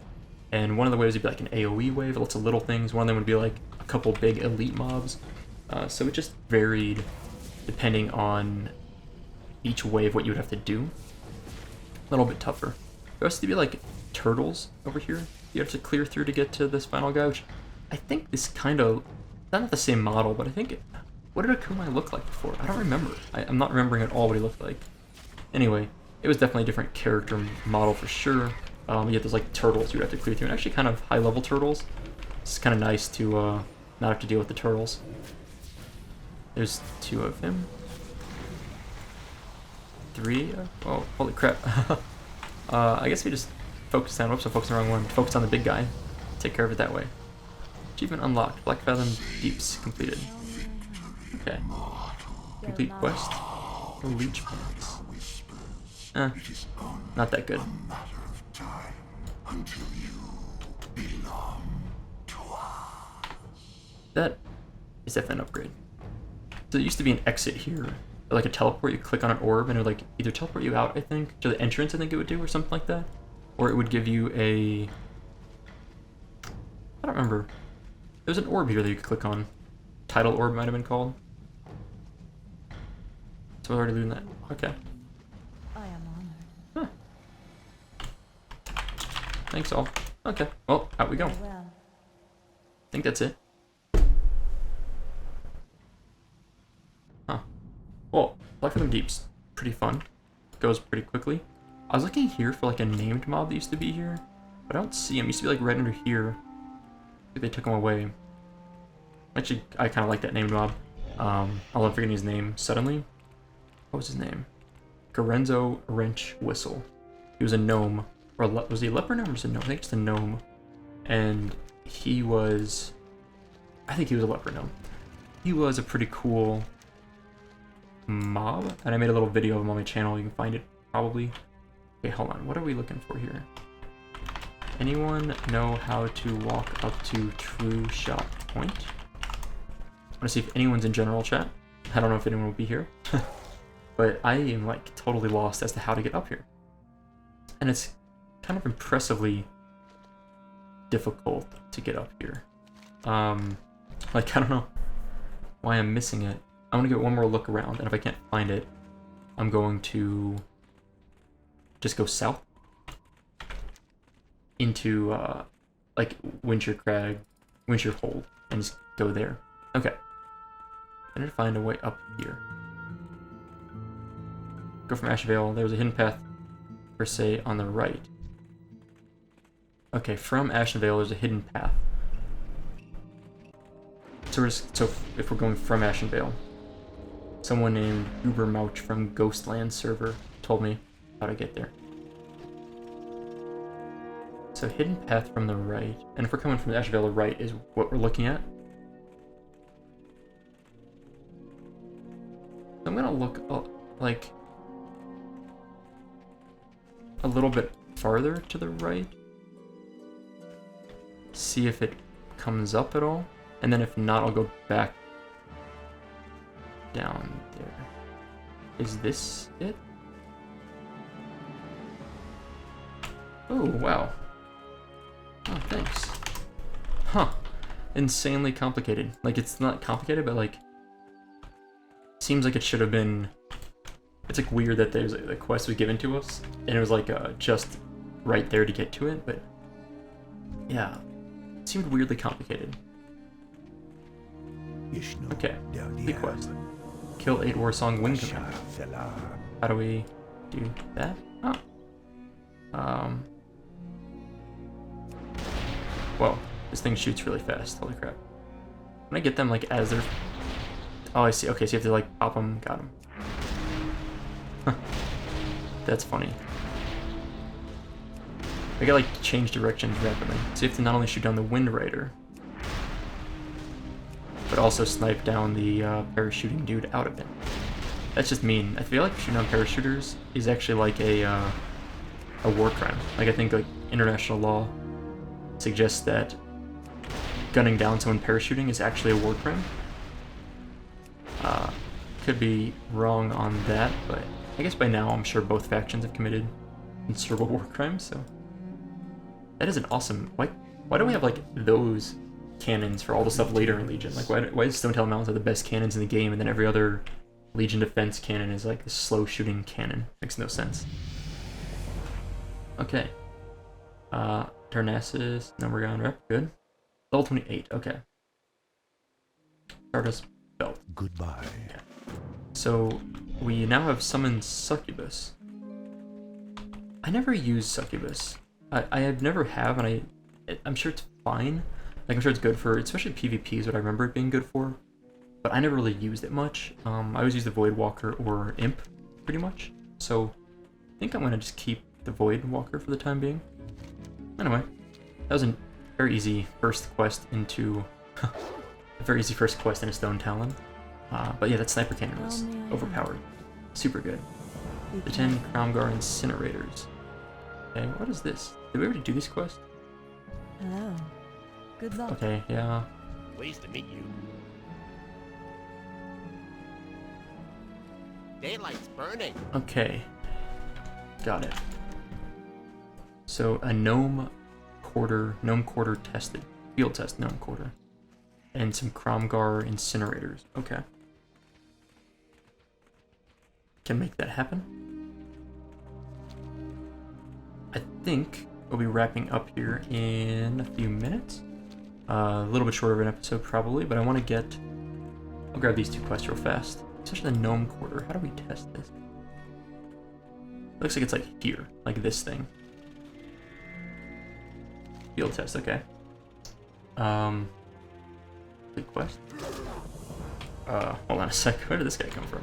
And one of the waves would be like an AoE wave, lots of little things. One of them would be like a couple big elite mobs. So it just varied depending on each wave what you would have to do. A little bit tougher. There used to be like turtles over here you have to clear through to get to this final guy, which I think this kind of, not the same model, but I think what did Akumai look like before? I don't remember. I'm not remembering at all what he looked like. Anyway, it was definitely a different character model for sure. You get those like turtles you would have to clear through, and actually kind of high level turtles. It's kind of nice to not have to deal with the turtles. There's 2 of him. 3? Oh, holy crap. I guess we just focus on, whoops, I'm focusing on the wrong one. Focus on the big guy. Take care of it that way. Achievement unlocked. Blackfathom Deeps completed. Okay. Complete quest. Leech pants. Not that good. That is definitely an upgrade. So there used to be an exit here, like a teleport. You click on an orb and it would like either teleport you out, I think, to the entrance, I think it would do, or something like that. Or it would give you a... I don't remember. There's an orb here that you could click on. Tidal orb might have been called. So we're already doing that. Okay. I am honored. Huh. Thanks all. Okay, well, out we go. Well, I think that's it. Huh. Well, Blackfathom Deeps. Pretty fun. goes pretty quickly. I was looking here for like a named mob that used to be here, but I don't see him. He used to be like right under here. I think they took him away. Actually, I kind of like that named mob. I'll never forget his name suddenly. What was his name? Garenzo Wrench Whistle. He was a gnome. Or was he a leper gnome or was he a gnome? I think it's a gnome. And he was... I think he was a leper gnome. He was a pretty cool mob. And I made a little video of him on my channel. You can find it probably. Okay, hold on. What are we looking for here? Anyone know how to walk up to true shot point? I want to see if anyone's in general chat. I don't know if anyone will be here. But I am like totally lost as to how to get up here. And it's kind of impressively difficult to get up here. Like, I don't know why I'm missing it. I want to give it one more look around, and if I can't find it, I'm going to just go south into like Winter Crag, Winter Hold, and just go there. Okay. I need to find a way up here. Go from Ashvale. There's a hidden path, per se, on the right. Okay, from Ashenvale, there's a hidden path. So if we're going from Ashenvale, someone named Ubermouch from Ghostland server told me how to get there. So hidden path from the right, and if we're coming from Ashenvale, the right is what we're looking at. I'm gonna look like a little bit farther to the right. See if it comes up at all. And then if not, I'll go back down there. Is this it? Oh, wow. Oh, thanks. Huh. Insanely complicated. Like, it's not complicated, but like, seems like it should have been... It's like weird that there's a quest was given to us, and it was like just right there to get to it, but yeah, it seemed weirdly complicated. Okay, the quest. Kill 8 Warsong Wind Commander. How do we do that? Oh. Whoa, this thing shoots really fast, holy crap. Can I get them like as they're... Oh, I see, okay, so you have to like pop them, got them. That's funny. I gotta like change directions rapidly. So you have to not only shoot down the Wind Rider, but also snipe down the parachuting dude out of it. That's just mean. I feel like shooting down parachuters is actually like a war crime. Like I think like international law suggests that gunning down someone parachuting is actually a war crime. Could be wrong on that, but I guess by now I'm sure both factions have committed considerable war crimes, so... That is an awesome... Why do we have, like, those cannons for all the stuff later in Legion? Like, why does Stonetalon Mountains have the best cannons in the game, and then every other Legion defense cannon is, like, the slow-shooting cannon? Makes no sense. Okay. Darnassus, Numbergon rep, good. Level 28, okay. Stardust Belt. Goodbye. Okay. So, we now have summoned Succubus. I never use Succubus. I have never have, and I'm sure it's fine. Like, I'm sure it's good for, especially PvP is what I remember it being good for. But I never really used it much. I always use the Void Walker or Imp, pretty much. So, I think I'm going to just keep the Void Walker for the time being. Anyway, that was a very easy first quest into... a very easy first quest into Stonetalon. But yeah, that sniper cannon was overpowered. Super good. The 10 Crowngar Incinerators. Okay, what is this? Did we already do this quest? Hello. Good luck. Okay, yeah. Pleased to meet you. Daylight's burning. Okay. Got it. So, a gnome quarter tested. Field test gnome quarter. And some Cromgar Incinerators. Okay. Can make that happen. I think we'll be wrapping up here in a few minutes. A little bit shorter of an episode probably, but I want to get... I'll grab these two quests real fast. Especially the gnome quarter. How do we test this? looks like it's like here, like this thing. Field test, okay. Big quest. Hold on a sec. Where did this guy come from?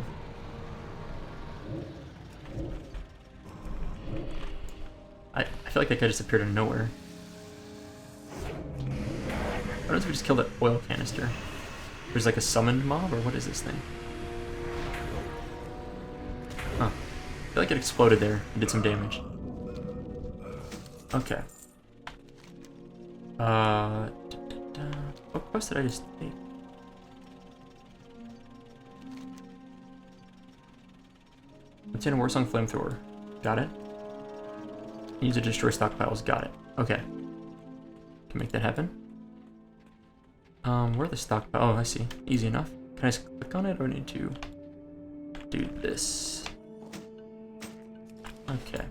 I feel like that guy just appeared out of nowhere. What if we just killed that oil canister? There's like a summoned mob, or what is this thing? Huh. I feel like it exploded there and did some damage. Okay. What quest did I just take? Obtain a Warsong Flamethrower. Got it. Use it to destroy stockpiles. Got it. Okay. Can make that happen. Where are the stockpiles? Oh, I see. Easy enough. Can I just click on it, or need to do this? Okay.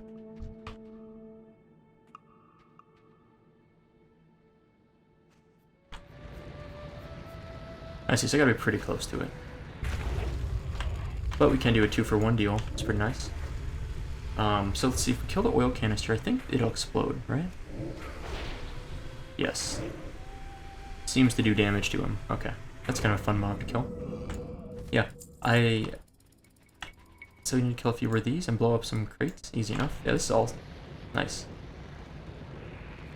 I see, so I gotta be pretty close to it. But we can do a 2-for-1 deal. It's pretty nice. So let's see, if we kill the oil canister, I think it'll explode, right? Yes. Seems to do damage to him. Okay. That's kind of a fun mob to kill. Yeah, so we need to kill a few of these and blow up some crates. Easy enough. Yeah, this is all nice.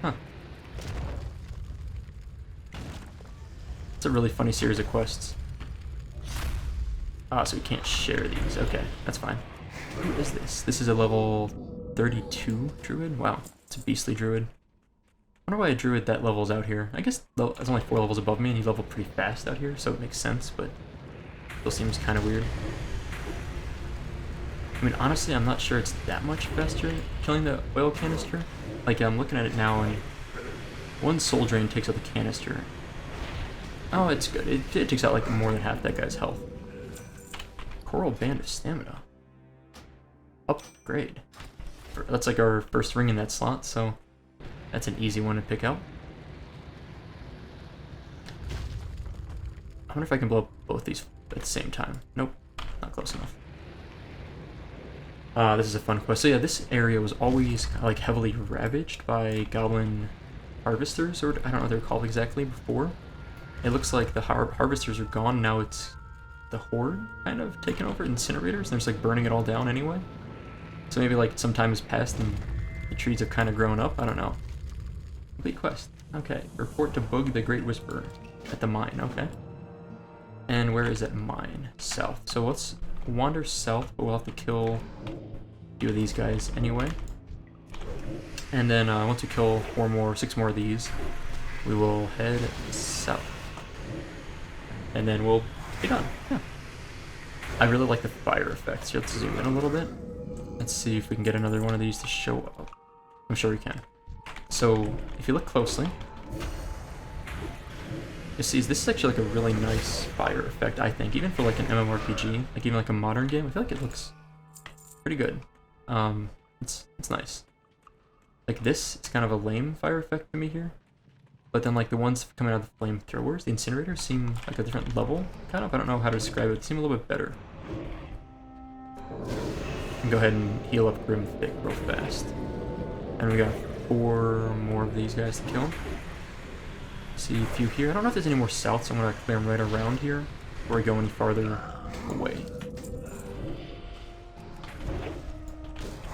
Huh. It's a really funny series of quests. Ah, so we can't share these. Okay, that's fine. Who is this? This is a level 32 druid? Wow, it's a beastly druid. I wonder why a druid that level's out here. I guess it's only 4 levels above me and he leveled pretty fast out here, so it makes sense, but still seems kind of weird. I mean, honestly, I'm not sure it's that much faster killing the oil canister. Like, I'm looking at it now, and 1 soul drain takes out the canister. Oh, it's good. It takes out, like, more than half that guy's health. Coral Band of Stamina. Upgrade. That's like our first ring in that slot, so that's an easy one to pick out. I wonder if I can blow up both these at the same time. Nope, not close enough. This is a fun quest. So yeah, this area was always like heavily ravaged by goblin harvesters, or I don't know what they're called exactly before. It looks like the harvesters are gone, now it's the horde kind of taken over, incinerators, and they're just like burning it all down anyway. So maybe like some time has passed and the trees have kind of grown up, I don't know. Complete quest. Okay, report to Boog the Great Whisperer at the mine, okay. And where is that mine? South. So let's wander south, but we'll have to kill a few of these guys anyway. And then once we kill 6 more of these, we will head south. And then we'll be done. Yeah. I really like the fire effects. Here, let's zoom in a little bit. Let's see if we can get another one of these to show up. I'm sure we can. So, if you look closely, you see this is actually like a really nice fire effect, I think. Even for like an MMORPG, like even like a modern game, I feel like it looks pretty good. It's nice. Like this, it's kind of a lame fire effect to me here. But then like the ones coming out of the flamethrowers, the incinerators seem like a different level, kind of. I don't know how to describe it. It seems a little bit better. Go ahead and heal up Grimthick real fast. And we got 4 more of these guys to kill. See a few here. I don't know if there's any more south, so I'm gonna clear them right around here before I go any farther away.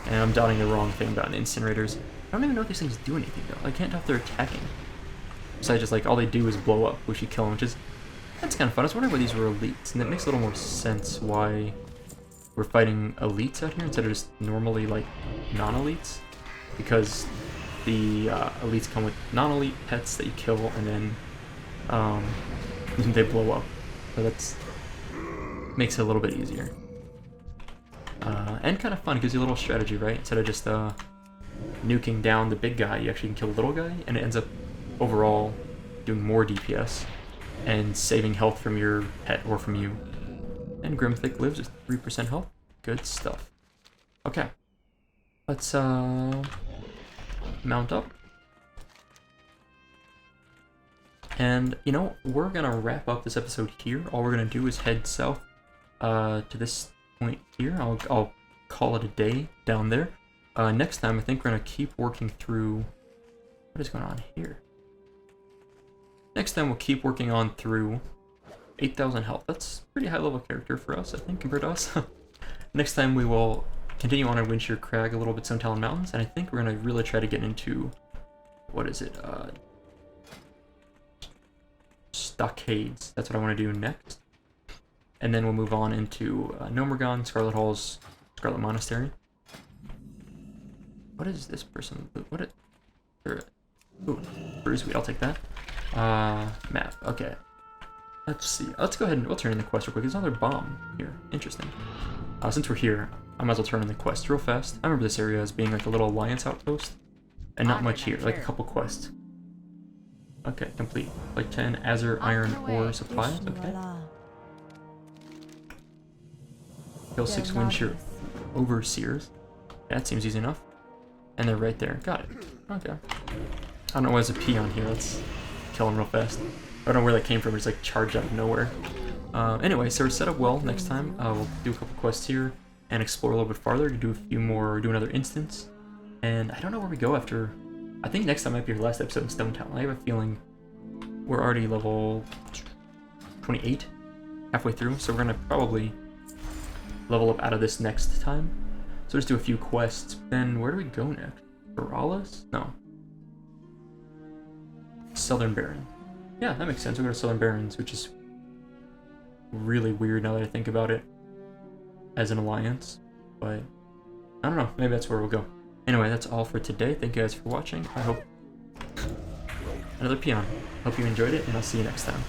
And I'm dotting the wrong thing about the incinerators. I don't even know if these things do anything though. I can't tell if they're attacking. Besides just like all they do is blow up, which you kill them, which is that's kind of fun. I was wondering why these were elites, and that makes a little more sense why we're fighting elites out here instead of just normally like non-elites, because the elites come with non-elite pets that you kill and then they blow up. So that's makes it a little bit easier. And kind of fun, it gives you a little strategy, right? Instead of just nuking down the big guy, you actually can kill the little guy, and it ends up overall doing more DPS and saving health from your pet or from you. And Grimthick lives with 3% health. Good stuff. Okay. Let's mount up. And, you know, we're gonna wrap up this episode here. All we're gonna do is head south to this point here. I'll call it a day down there. Next time, I think we're gonna keep working through. What is going on here? Next time, we'll keep working on through 8,000 health. That's a pretty high level character for us, I think, compared to us. Next time, we will continue on our Windshear Crag a little bit, Stonetalon Mountains, and I think we're gonna really try to get into, what is it? Stockades. That's what I want to do next. And then we'll move on into Nomergon, Scarlet Halls, Scarlet Monastery. What is this person? What is... Ooh, Bruiseweed, I'll take that. Map, okay. Let's see. Let's go ahead and we'll turn in the quest real quick. There's another bomb here. Interesting. Since we're here, I might as well turn in the quest real fast. I remember this area as being like a little alliance outpost. And not much here, like a couple quests. Okay, complete. Like 10 Azure Iron Ore supplies, okay. Kill 6 Windshear Overseers. That seems easy enough. And they're right there. Got it. Okay. I don't know why there's a P on here. Let's kill him real fast. I don't know where that came from. It's like charged out of nowhere. Anyway, so we're set up well. Next time, we'll do a couple quests here and explore a little bit farther to do a few more, do another instance. And I don't know where we go after. I think next time might be our last episode in Stonetalon. I have a feeling we're already level 28, halfway through, so we're gonna probably level up out of this next time. So just do a few quests. Then where do we go next? Borealis? No. Southern Baron. Yeah, that makes sense. We'll go to Southern Barons, which is really weird now that I think about it as an alliance. But I don't know. Maybe that's where we'll go. Anyway, that's all for today. Thank you guys for watching. I hope... Another peon. Hope you enjoyed it, and I'll see you next time.